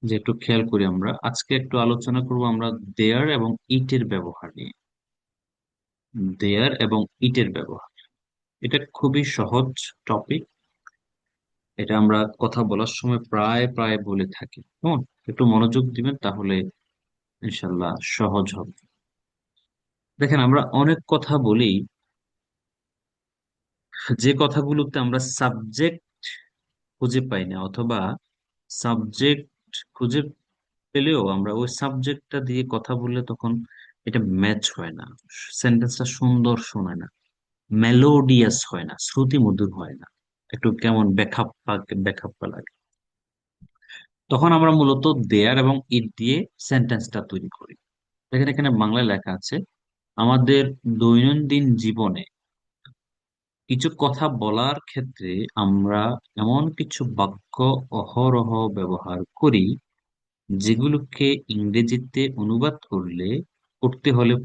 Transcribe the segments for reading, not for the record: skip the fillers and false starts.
যে একটু খেয়াল করি, আমরা আজকে একটু আলোচনা করব আমরা দেয়ার এবং ইটের ব্যবহার নিয়ে। দেয়ার এবং ইটের ব্যবহার, এটা খুবই সহজ টপিক। এটা আমরা কথা বলার সময় প্রায় প্রায় বলে থাকি। কেমন? একটু মনোযোগ দিবেন, তাহলে ইনশাল্লাহ সহজ হবে। দেখেন, আমরা অনেক কথা বলি, যে কথাগুলোতে আমরা সাবজেক্ট খুঁজে পাই না, অথবা সাবজেক্ট খুঁজে পেলেও আমরা ওই সাবজেক্টটা দিয়ে কথা বললে তখন এটা ম্যাচ হয় না, সেন্টেন্সটা সুন্দর শোনায় না, মেলোডিয়াস হয় না, শ্রুতি মধুর হয় না, একটু কেমন বেখাপ্পা বেখাপ্পা লাগে। তখন আমরা মূলত দেয়ার এবং ইট দিয়ে সেন্টেন্সটা তৈরি করি। দেখেন, এখানে বাংলায় লেখা আছে, আমাদের দৈনন্দিন জীবনে কিছু কথা বলার ক্ষেত্রে আমরা এমন কিছু বাক্য অহরহ ব্যবহার করি, যেগুলোকে ইংরেজিতে অনুবাদ করতে হলে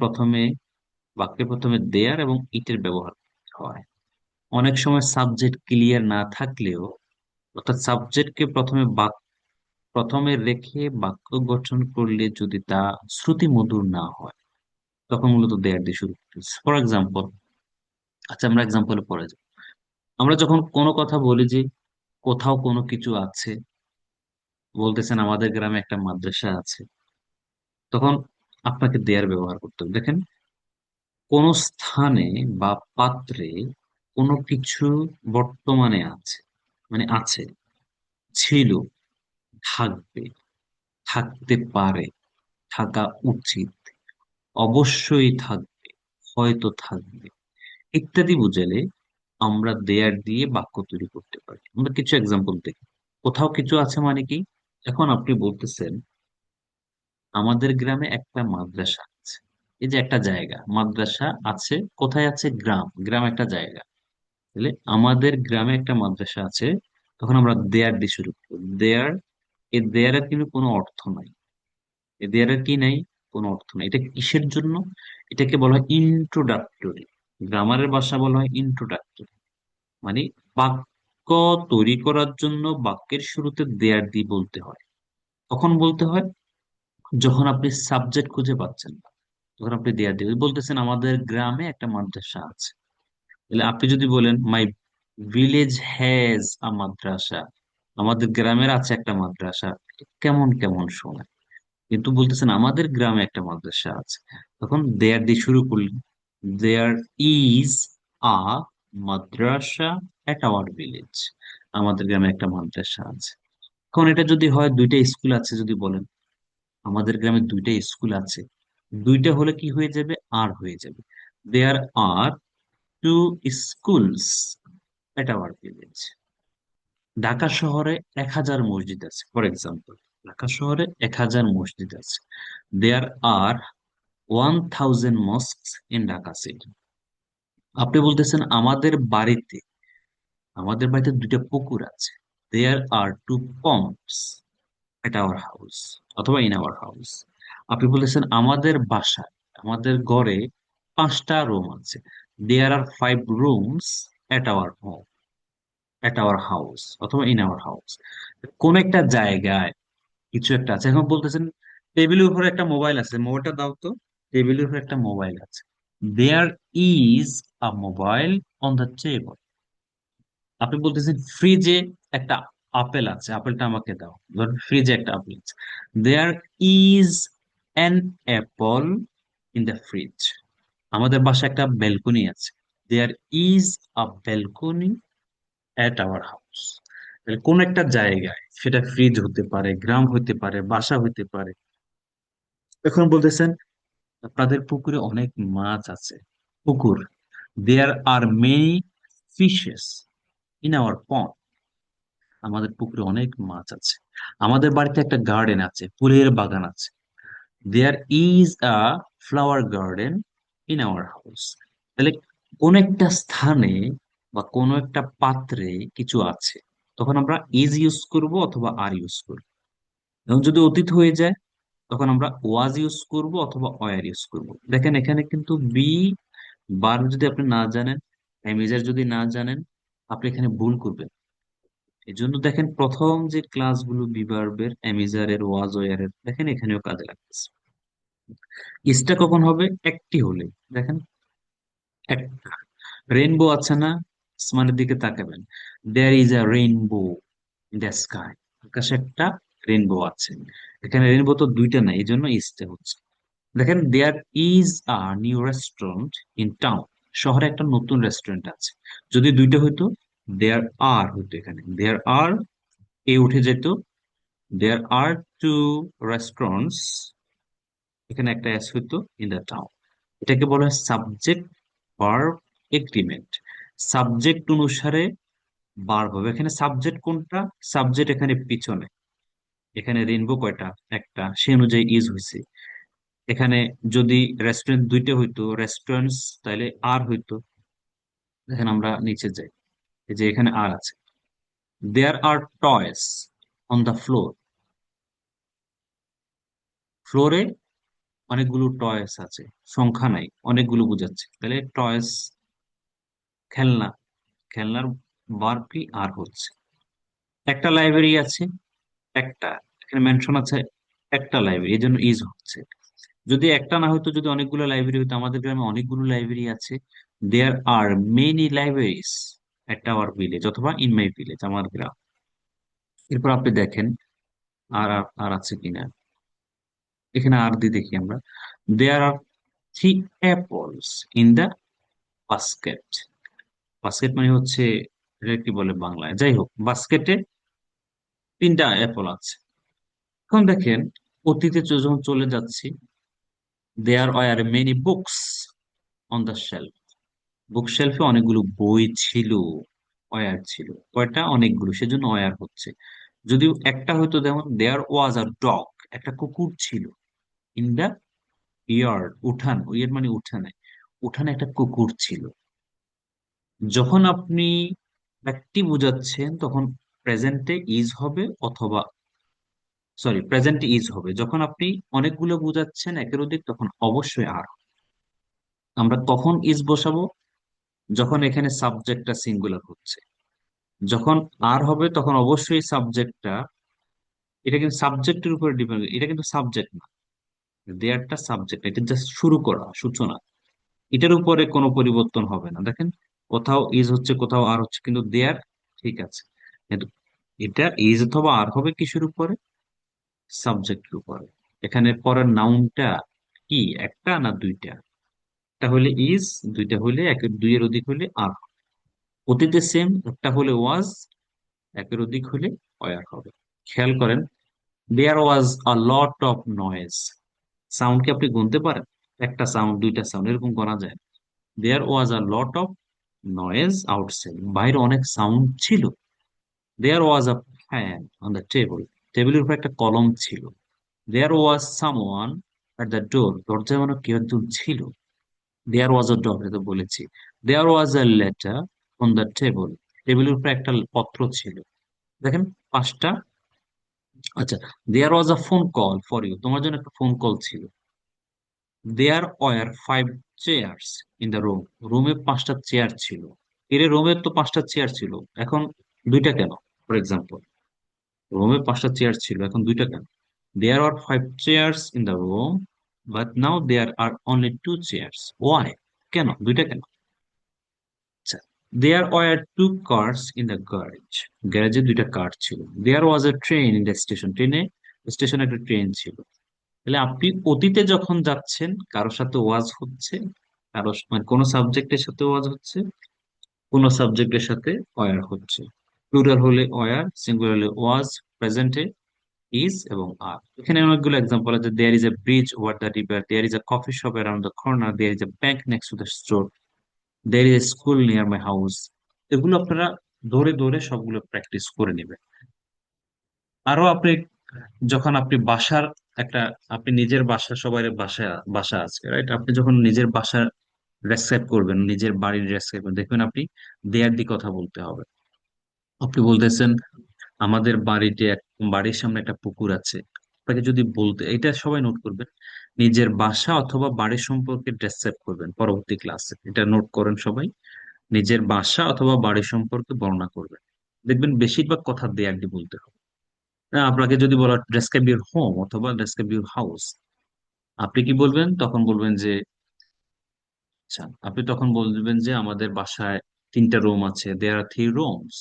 বাক্যে প্রথমে দেয়ার এবং ইটের ব্যবহার করতে হয়। অনেক সময় সাবজেক্ট ক্লিয়ার না থাকলেও, অর্থাৎ সাবজেক্টকে প্রথমে রেখে বাক্য গঠন করলে যদি তা শ্রুতি মধুর না হয়, তখন মূলত দেয়ার দিয়ে শুরু করতেছি। ফর এক্সাম্পল, আচ্ছা আমরা এক্সাম্পলে পড়ে যাই। আমরা যখন কোনো কথা বলি যে কোথাও কোনো কিছু আছে, বলতেছেন আমাদের গ্রামে একটা মাদ্রাসা আছে, তখন আপনাকে দেয়ার ব্যবহার করতে হবে। দেখেন, কোন স্থানে বা পাত্রে কোনো কিছু বর্তমানে আছে, মানে আছে, ছিল, থাকবে, থাকতে পারে, থাকা উচিত, অবশ্যই থাকবে, হয়তো থাকবে, ইত্যাদি বুঝালে আমরা দেয়ার দিয়ে বাক্য তৈরি করতে পারি। আমরা কিছু এক্সাম্পল দেখি। কোথাও কিছু আছে মানে কি? এখন আপনি বলতেছেন আমাদের গ্রামে একটা মাদ্রাসা আছে। এই যে একটা জায়গা, মাদ্রাসা আছে, কোথায় আছে? গ্রাম, গ্রাম একটা জায়গা। তাহলে আমাদের গ্রামে একটা মাদ্রাসা আছে, তখন আমরা দেয়ার দিয়ে শুরু করবো। দেয়ার, এই দেয়ারের কিন্তু কোনো অর্থ নাই। এই দেয়ারের কি নাই? কোনো অর্থ নাই। এটা কিসের জন্য? এটাকে বলা হয় ইন্ট্রোডাক্টরি। গ্রামারের ভাষা বলা হয় ইন্ট্রোডাক্টরি, মানে বাক্য তৈরি করার জন্য বাক্যের শুরুতে দেয়ার দিয়ে বলতে হয়। কখন বলতে হয়? যখন আপনি সাবজেক্ট খুঁজে পাচ্ছেন না, তখন আপনি দেয়ার দিয়ে বলতেছেন আমাদের গ্রামে একটা মাদ্রাসা আছে। তাহলে আপনি যদি বলেন মাই ভিলেজ হ্যাজ আ মাদ্রাসা, আমাদের গ্রামের আছে একটা মাদ্রাসা, কেমন কেমন শোনায়। কিন্তু বলতেছেন আমাদের গ্রামে একটা মাদ্রাসা আছে, তখন দেয়ার দিয়ে শুরু করলেন। There is a madrasa at our village, আমাদের গ্রামে একটা মাদ্রাসা আছে। এখন এটা যদি হয় দুইটা স্কুল আছে, যদি বলেন আমাদের গ্রামে দুইটা স্কুল আছে, দুইটা হলে কি হয়ে যাবে? আর হয়ে যাবে। There are two schools at our village. Dhaka শহরে 1,000 মসজিদ আছে, ফর এক্সাম্পল। ঢাকা শহরে 1,000 মসজিদ আছে। There are 1,000 mosques in Dhaka city. আপনি বলতেছেন আমাদের বাড়িতে দুইটা পুকুর আছে। There are two ponds at our house, অথবা ইন আওয়ার হাউস। আপনি বলতেছেন আমাদের ঘরে 5টা রুম আছে। There are 5 rooms at our home, at our house, অথবা ইন আওয়ার হাউস। কোন একটা জায়গায় কিছু একটা আছে। এখন বলতেছেন টেবিলের উপরে একটা মোবাইল আছে, মোবাইলটা দাও তো। টেবিলের উপরে একটা মোবাইল আছে। There is a mobile on the table. আপনি বলতেছেন ফ্রিজে একটা আপেল আছে, আপেলটা আমাকে দাও। ধরুন ফ্রিজে একটা আপেল আছে। There is an apple in the fridge. আমাদের বাসায় একটা ব্যালকনি আছে। There is a balcony at our house. কোন একটা জায়গায়, সেটা ফ্রিজ হতে পারে, গ্রাম হতে পারে, বাসা হতে পারে। এখন বলতেছেন আপনাদের পুকুরে অনেক মাছ আছে। পুকুর, there are many fishes in our pond. আমাদের পুকুরে অনেক মাছ আছে। আমাদের বাড়িতে একটা গার্ডেন আছে, ফুলের বাগান আছে। There is a flower garden in our house. তাহলে কোন একটা স্থানে বা কোন একটা পাত্রে কিছু আছে, তখন আমরা ইজ ইউজ করব অথবা আর ইউজ করব। এবং যদি অতীত হয়ে যায়, তখন আমরা ওয়াজ ইউজ করব অথবা ওয়ার ইউজ করব। দেখেন, এখানে কিন্তু বার যদি আপনি না জানেন, টাইম যদি না জানেন, আপনি এখানে ভুল করবেন। এই জন্য দেখেন প্রথম যে ক্লাসগুলো বিভার্বের, অ্যামিজারের, ওয়াজ, ওয়ারের, দেখেন এখানেও কাজে লাগতেছে। ইসটা কখন হবে? একটি হলে। দেখেন একটা রেইনবো আছে না, আসমানের দিকে তাকাবেন, there is a rainbow in the sky, আকাশে একটা রেইনবো আছে। এখানে রেইনবো তো দুইটা নাই, এই জন্য ইসটা হচ্ছে। দেখেন there is a new restaurant in town, শহরে একটা নতুন রেস্টুরেন্ট আছে। যদি দুইটা হইতো, দেয়ার আর হইতো, এখানে দেয়ার আর এ উঠে যেত, দেয়ার আর টু রেস্টুরেন্টস, এখানে একটা এস হইতো, ইন দ্য টাউন। এটাকে বলা হয় সাবজেক্ট ভার্ব এগ্রিমেন্ট। সাবজেক্ট অনুসারে ভার্ব হবে। এখানে সাবজেক্ট কোনটা? সাবজেক্ট এখানে পিছনে। এখানে রেইনবো কয়টা? একটা, সে অনুযায়ী ইজ হয়েছে। এখানে যদি রেস্টুরেন্ট দুইটা হইতো, রেস্টুরেন্টস, তাহলে আর হইতো। দেখেন আমরা নিচে যাই, এই যে এখানে আর আছে। There R toys on the floor, ফ্লোরে অনেকগুলো টয়েস আছে, সংখ্যা নাই, অনেকগুলো বোঝাচ্ছে, তাহলে টয়েস খেলনা, খেলনার ভার্বটি আর হচ্ছে। একটা লাইব্রেরি আছে, একটা, এখানে মেনশন আছে একটা লাইব্রেরি, এই জন্য ইজ হচ্ছে। যদি একটা না হতো, যদি অনেকগুলো লাইব্রেরি হতো, আমাদের গ্রামে অনেকগুলো লাইব্রেরি আছে, there are many libraries at our village, অথবা ইন মাই ভিলেজ, আমার গ্রাম। এরপর আপনি দেখেন আর আর আছে কিনা, এখানে আর দিয়ে দেখি আমরা, there are three apples in the basket. Basket মানে হচ্ছে, এটা কি বলে বাংলায়, যাই হোক, বাস্কেটে তিনটা অ্যাপল আছে। এখন দেখেন অতীতে যখন চলে যাচ্ছি, there are many books on the shelf, book শেলফে অনেকগুলো বই ছিল, অয়ার ছিল, কয়টা? অনেকগুলো, সেজন্য অয়ার হচ্ছে। যদি একটা হয়তো, যেমন দেয়ার ওয়াজ আ ডগ, একটা কুকুর ছিল, ইন দা ইয়ার্ড, উঠান, ইয়ার্ড মানে উঠানে, উঠানে একটা কুকুর ছিল। যখন আপনি একটি বোঝাচ্ছেন, তখন প্রেজেন্টে ইজ হবে, অথবা সরি, প্রেজেন্টে ইজ হবে। যখন আপনি অনেকগুলো বোঝাচ্ছেন, একের অধিক, তখন অবশ্যই আর। আমরা তখন ইজ বসাবো যখন এখানে সাবজেক্টটা সিঙ্গুলার হচ্ছে। যখন আর হবে, তখন অবশ্যই সাবজেক্টটা, এটা কিন্তু সাবজেক্টের উপরে ডিপেন্ড, এটা কিন্তু সাবজেক্ট না, দেয়ারটা সাবজেক্ট, এটা জাস্ট শুরু করা, সূচনা, এটার উপরে কোনো পরিবর্তন হবে না। দেখেন কোথাও ইজ হচ্ছে, কোথাও আর হচ্ছে, কিন্তু দেয়ার ঠিক আছে। কিন্তু এটা ইজ অথবা আর হবে কিসের উপরে? সাবজেক্টের উপরে। এখানে পরের নাউনটা কি, একটা না দুইটা? একটা হলে ইজ, দুইটা হলে, একের দুইয়ের অধিক হলে আর। অতীতে সেম, একটা হলে ওয়াজ, একের অধিক হলে ওয়ার হবে। খেয়াল করেন, দেয়ার was a lot of noise, sound কি আপনি গুনতে পারেন? একটা সাউন্ড, দুইটা সাউন্ড, এরকম করা যায়? দেয়ার was a lot of noise outside, বাইরে অনেক সাউন্ড ছিল। There was a fan on the table, টেবিলের উপর একটা কলম ছিল। There was someone at the door, দরজায় মানে কেউ একজন ছিল। দেয়ার ওয়াজ আ ডগ, এটা তো বলেছি। There was a letter on the table, টেবিলের উপর একটা পত্র ছিল। দেখেন পাঁচটা। আচ্ছা, there was a phone call for you, তোমার জন্য একটা ফোন কল ছিল। There were five chairs in the room, রুমে পাঁচটা চেয়ার ছিল। এর রুমে তো পাঁচটা চেয়ার ছিল, এখন দুইটা কেন? ফর এক্সাম্পল, রুমে পাঁচটা চেয়ার ছিল, এখন দুইটা কেন? There are five chairs in the room, but now there are only two chairs, why? কেন দুইটা কেন? আচ্ছা, there were two cars in the garage, গ্যারেজে দুইটা কার ছিল। There was a train in the station, ট্রেনে, স্টেশনে একটা ট্রেন ছিল। তাহলে আপনি অতীতে যখন যাচ্ছেন, কারোর সাথে ওয়াজ হচ্ছে, কারো মানে কোনো সাবজেক্টের সাথে ওয়াজ হচ্ছে, কোন সাবজেক্টের সাথে ওয়ার হচ্ছে। প্লুরাল হলে ওয়ার, সিঙ্গুলার হলে ওয়াজ, প্রেজেন্টে ইজ এবং আর। এখানে অনেকগুলো এক্সাম্পল আছে। There is a bridge over the river, there is a coffee shop around the corner, there is a bank next to the store, there is a school near my house. এগুলো আপনারা ধরে ধরে সবগুলো practice করে নেবেন। আরো আপনি, যখন আপনি বাসার একটা, আপনি নিজের বাসা, সবাই বাসা, বাসা আছে রাইট, আপনি যখন নিজের বাসা ডেসক্রাইব করবেন, নিজের বাড়ির ডেসক্রাইব করবেন, দেখবেন আপনি দেয়ার দিয়ে কথা বলতে হবে। আপনি বলতেছেন আমাদের বাড়িতে বাড়ির সামনে একটা পুকুর আছে। আপনাকে যদি বলতে, এটা সবাই নোট করবেন, নিজের বাসা অথবা বাড়ি সম্পর্কে ডেসক্রাইব করবেন পরবর্তী ক্লাসে, এটা নোট করেন সবাই। নিজের বাসা অথবা বাড়ি সম্পর্কে বর্ণনা করবেন। দেখবেন বেশিরভাগ কথা দেয়ার দিয়ে বলতে হবে। আপনাকে যদি বলা ডেসক্রাইব ইউর হোম অথবা ডেসক্রাইব ইউর হাউস, আপনি কি বলবেন? তখন বলবেন যে, আচ্ছা, আপনি তখন বলবেন যে আমাদের বাসায় তিনটা রুম আছে, there are three rooms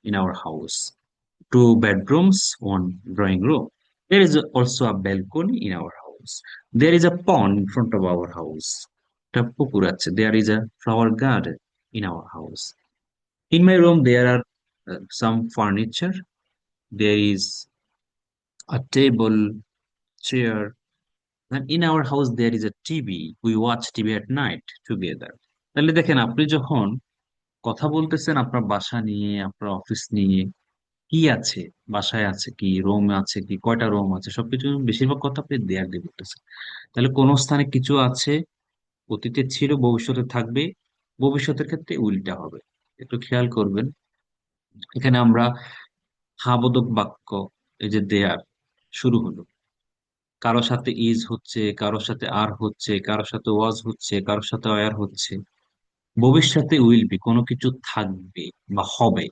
in our house, two bedrooms, one drawing room, there is also a balcony in our house, there is a pond in front of our house, একটা পুকুর আছে, there is a flower garden in our house, in my room there are some furniture, there is a table, chair, and in our house there is a TV, we watch TV at night together. তাহলে দেখেন, আপনি যখন কথা বলতেছেন আপনার বাসা নিয়ে, আপনার অফিস নিয়ে, কি আছে, বাসায় আছে কি, রুম আছে কি, কয়টা রুম আছে, সবকিছু বেশিরভাগ কথা আপনি দেয়ার দিয়ে বলতেছেন। তাহলে কোন স্থানে কিছু আছে, অতীতে ছিল, ভবিষ্যতে থাকবে, ভবিষ্যতের ক্ষেত্রে উল্টা হবে। একটু খেয়াল করবেন, এখানে আমরা হা বোধক বাক্য, এই যে দেয়ার শুরু হলো, কারোর সাথে ইজ হচ্ছে, কারোর সাথে আর হচ্ছে, কারোর সাথে ওয়াজ হচ্ছে, কারোর সাথে ওয়ার হচ্ছে, ভবিষ্যতে উইল বি, কোনো কিছু থাকবে বা হবে।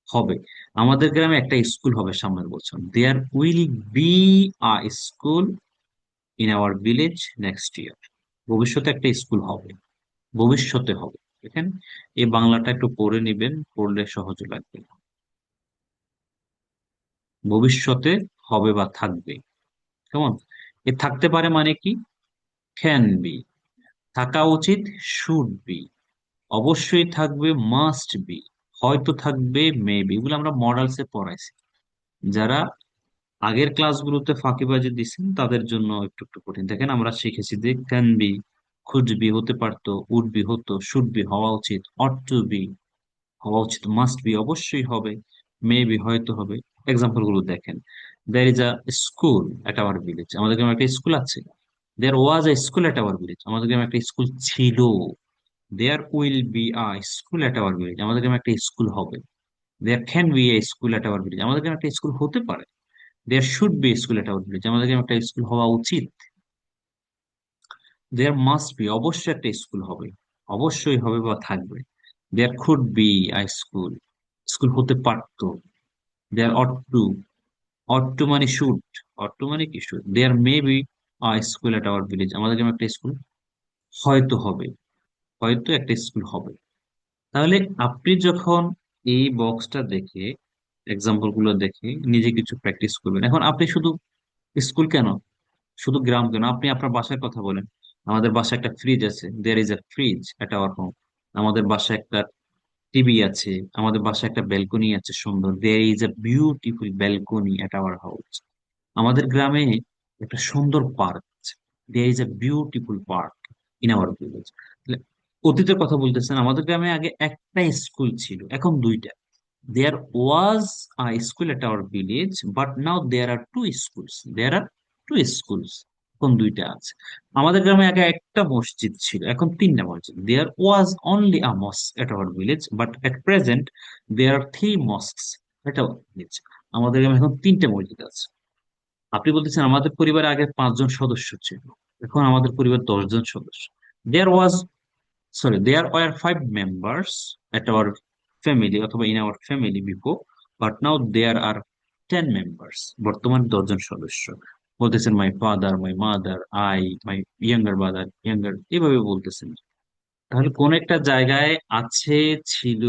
হবে, আমাদের গ্রামে একটা স্কুল হবে সামনের বছর, there will be a school in our village next year. ভবিষ্যতে একটা স্কুল হবে, ভবিষ্যতে হবে। দেখেন, এই বাংলাটা একটু পড়ে নিবেন, পড়লে সহজ লাগবে। ভবিষ্যতে হবে বা থাকবে, কেমন? এ থাকতে পারে মানে কি, ক্যান বি, থাকা উচিত, শুড বি, অবশ্যই থাকবে, মাস্ট বি, হয়তো থাকবে, মেবি। এগুলো আমরা মডালসে পড়াইছি। যারা আগের ক্লাসগুলোতে ফাঁকিবাজি দিচ্ছেন তাদের জন্য একটু একটু কঠিন। দেখেন, আমরা শিখেছি যে ক্যান বি, কুড বি হতে পারতো, উড বি হতো, শুড বি হওয়া উচিত, অট টু বি হওয়া উচিত, মাস্ট বি অবশ্যই হবে, মে বি হয়তো হবে। এক্সাম্পল গুলো দেখেন, there is a school at our village, আমাদের গ্রামে একটা স্কুল আছে। There was a school at our village, আমাদের গ্রামে একটা স্কুল ছিল। There will be a school at our village, আমাদের গ্রামে একটা স্কুল হবে। There can be a school at our village, আমাদের গ্রামে একটা স্কুল হতে পারে। There should be school at our village, আমাদের গ্রামে একটা স্কুল হওয়া উচিত। দেয়ার মাস্ট বি, অবশ্যই একটা স্কুল হবে, অবশ্যই হবে বা থাকবে। There could be I school, school হতে পারতো। There ought to, ought to মানে শুড, অট টু মানে কি should. There may be a school at our village, আমাদের গ্রামে একটা স্কুল হয়তো হবে, হয়তো একটা স্কুল হবে। তাহলে আপনি যখন এই বক্সটা দেখে, এক্সাম্পল গুলো দেখে নিজে কিছু প্র্যাকটিস করবেন। এখন আপনি শুধু স্কুল কেন, শুধু গ্রাম কেন, আপনি আপনার বাসার কথা বলেন। আমাদের বাসায় একটা ফ্রিজ আছে, there is a fridge at our home. আমাদের বাসায় একটা টিভি আছে, আমাদের বাসায় একটা ব্যালকনি আছে সুন্দর, there is a beautiful balcony at our house. আমাদের গ্রামে একটা সুন্দর পার্ক আছে, there is a beautiful park in our village. অতীতের কথা বলতেছেন, আমাদের গ্রামে আগে একটা স্কুল ছিল, এখন দুইটা। There was a school at our village, but now there are two schools, there are two schools, এখন দুইটা আছে। আমাদের গ্রামে আগে একটা মসজিদ ছিল, এখন তিনটা মসজিদ। There was only a mosque at our village, but at present there are three mosques at our village. আমাদের গ্রামে এখন তিনটে মসজিদ আছে। আপনি বলতেছেন আমাদের পরিবারে আগে 5 জন সদস্য ছিল, এখন আমাদের পরিবার 10 জন সদস্য। There was, sorry, there were 5 members at our family অথবা in our family before, but now there are 10 members, বর্তমান 10 জন সদস্য। বলতেছেন my father, my mother, I, my younger brother, younger, এভাবে বলতেছেন। তাহলে কোন একটা জায়গায় আছে, ছিল,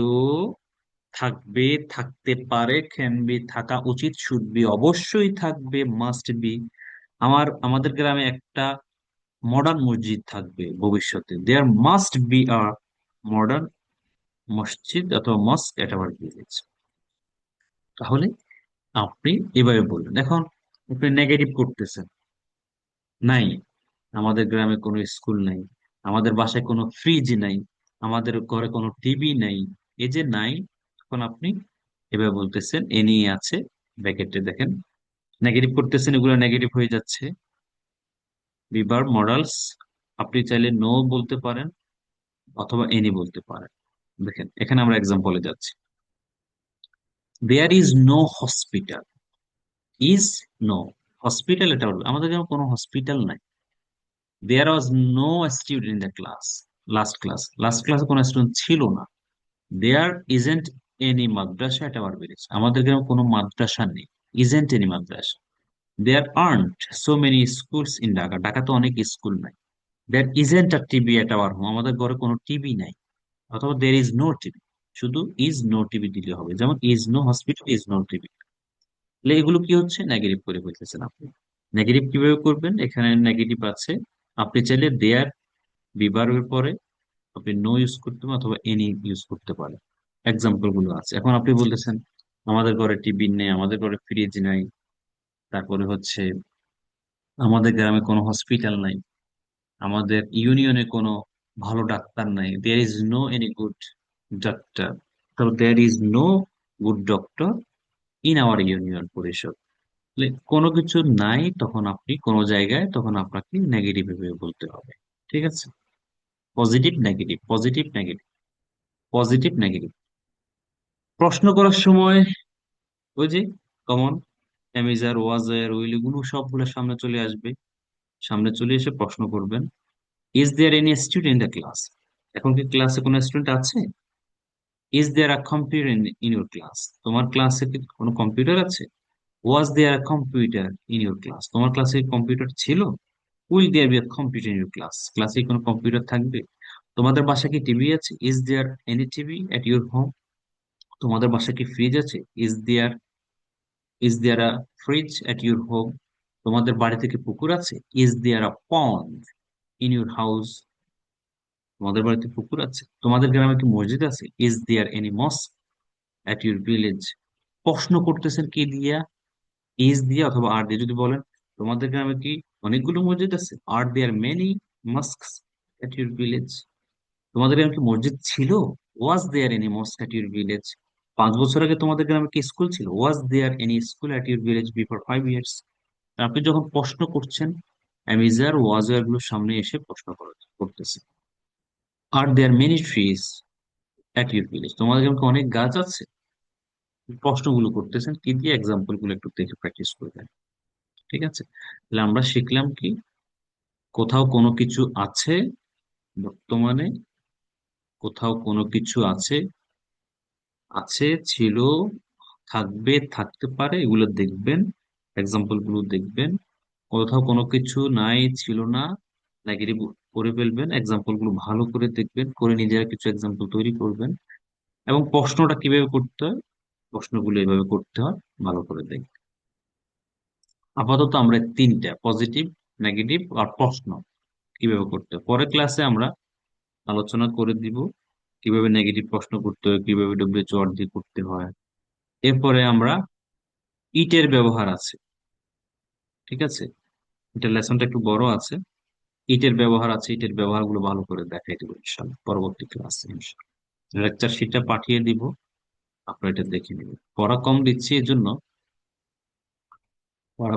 থাকবে, থাকতে পারে, ক্যান বি থাকা উচিত, শুড বি অবশ্যই থাকবে, মাস্ট বি। আমাদের গ্রামে একটা মডার্ন মসজিদ থাকবে ভবিষ্যতে, there must be a modern মসজিদ অথবা মস্ক এট আওয়ার ভিলেজ। তাহলে আপনি এভাবে বললেন। এখন আপনি নেগেটিভ করতেছেন, নাই, আমাদের গ্রামে কোনো স্কুল নাই, আমাদের বাসায় কোনো ফ্রিজ নাই, আমাদের ঘরে কোনো টিভি নাই। এই যে নাই, এখন আপনি এভাবে বলতেছেন এ নিয়ে আছে, ব্র্যাকেটে দেখেন, নেগেটিভ করতেছেন, এগুলো নেগেটিভ হয়ে যাচ্ছে। বিবার মডালস, আপনি চাইলে নো বলতে পারেন অথবা এনি বলতে পারেন। দেখেন, এখানে আমরা এক্সাম্পলে যাচ্ছি। There is no hospital, is no, hospital এটা বলবে, আমাদের যেমন কোনো হসপিটাল নাই। There was no student in the class, last ক্লাসে কোনো স্টুডেন্ট ছিল না। দেয়ার ইজেন্ট এনি মাদ্রাসা এটা আবার বেড়েছে, আমাদের গ্রামে কোনো মাদ্রাসা নেই, isn't any madrasa. There aren't so many schools in Dhaka, ঢাকাতে অনেক স্কুল নাই। There isn't a TV at our home, আমাদের ঘরে কোনো টিভি নাই। অথবা দের ইজ নো টিভি, শুধু ইজ নো টিভি দিলে হবে, যেমন is no hospital, is no TV. তাহলে এগুলো কি হচ্ছে, নেগেটিভ করে ফেলতেছেন আপনি। নেগেটিভ কিভাবে করবেন, এখানে নেগেটিভ আছে, আপনি চাইলে দেয়ার বিভার্বের পরে আপনি নো ইউজ করতে পারেন অথবা এনি ইউজ করতে পারেন। এক্সাম্পল গুলো আছে, এখন আপনি বলতেছেন আমাদের ঘরে টিভি নেই, আমাদের ঘরে ফ্রিজ নাই, তারপরে হচ্ছে আমাদের গ্রামে কোনো হসপিটাল নাই, আমাদের ইউনিয়নে কোনো ভালো ডাক্তার নাই, there is no any good doctor, তো there is no good doctor in our union Parishad. তাহলে কোনো কিছু নাই, তখন আপনি কোনো জায়গায়, তখন আপনাকে নেগেটিভ ভেবে বলতে হবে। ঠিক আছে, positive negative, positive negative, positive negative. প্রশ্ন করার সময় ওই যে কমন অ্যামিজার, ওয়াজার, উইল, এগুলো সবগুলো সামনে চলে আসবে, সামনে চলে এসে প্রশ্ন করবেন। Is there any student the class, এখন কি ক্লাসে কোনো স্টুডেন্ট আছে? Is there a computer in your class, তোমার ক্লাসে কি কোনো কম্পিউটার আছে? Was there a computer in your class, তোমার ক্লাসে কম্পিউটার ছিল? Will there be a computer in your class, ক্লাসে কোনো কম্পিউটার থাকবে? তোমাদের বাসায় কি টিভি আছে? Is there any TV at your home, তোমাদের বাসায় কি ফ্রিজ আছে? Is there a fridge at your home, তোমাদের বাড়ি থেকে পুকুর আছে? Is there a pond in your house, তোমাদের বাড়িতে পুকুর আছে? তোমাদের গ্রামে কি মসজিদ আছে? Is there any mosque at your village, প্রশ্ন করতেছেন কি দিয়া? ইজ দিয়ে অথবা আর দিয়ে। যদি বলেন তোমাদের গ্রামে কি অনেকগুলো মসজিদ আছে? Are there many mosques at your village, তোমাদের গ্রামে কি মসজিদ ছিল? Was there any mosque at your village, 5 বছর আগে তোমাদের গ্রামে কি স্কুল ছিল? Was there any school at your village before 5 years. আপনি যখন প্রশ্ন করছেন, অ্যামিজার ওয়াজার গুলোর সামনে এসে প্রশ্ন করতেছে। Are there many trees at your village, তোমাদের গ্রামে কি অনেক গাছ আছে? প্রশ্নগুলো করতেছেন কি দিয়ে, এক্সাম্পল গুলো একটু দেখে প্র্যাকটিস করবেন। ঠিক আছে, তাহলে আমরা শিখলাম কি, কোথাও কোনো কিছু আছে বর্তমানে, কোথাও কোনো কিছু আছে, আছে, ছিল, থাকবে, থাকতে পারে, এগুলো দেখবেন, এক্সাম্পল গুলো দেখবেন। কোথাও কোনো কিছু নাই, ছিল না, নেগেটিভ করে ফেলবেন, এক্সাম্পল গুলো ভালো করে দেখবেন, করে নিজেরা কিছু এক্সাম্পল তৈরি করবেন, এবং প্রশ্নটা কিভাবে করতে হয়, প্রশ্নগুলো এভাবে করতে হয়, ভালো করে দেখবেন। আপাতত আমরা তিনটা, পজিটিভ, নেগেটিভ আর প্রশ্ন, কিভাবে করতে হয় পরের ক্লাসে আমরা আলোচনা করে দিব, কিভাবে নেগেটিভ প্রশ্ন করতে হয়, কিভাবে ডব্লিউএইচ দিয়ে করতে হয়। এরপরে আমরা ইটের ব্যবহার আছে, ঠিক আছে, এটা লেসনটা একটু বড় আছে, ইটের ব্যবহার আছে, ইটের ব্যবহার গুলো ভালো করে দেখাই দেবো ইনশাল্লাহ পরবর্তী ক্লাসে। ইনশাল্লাহ লেকচার শিটটা পাঠিয়ে দিব, আপনারা এটা দেখে নেবেন। পড়া কম দিচ্ছি এজন্য, পড়া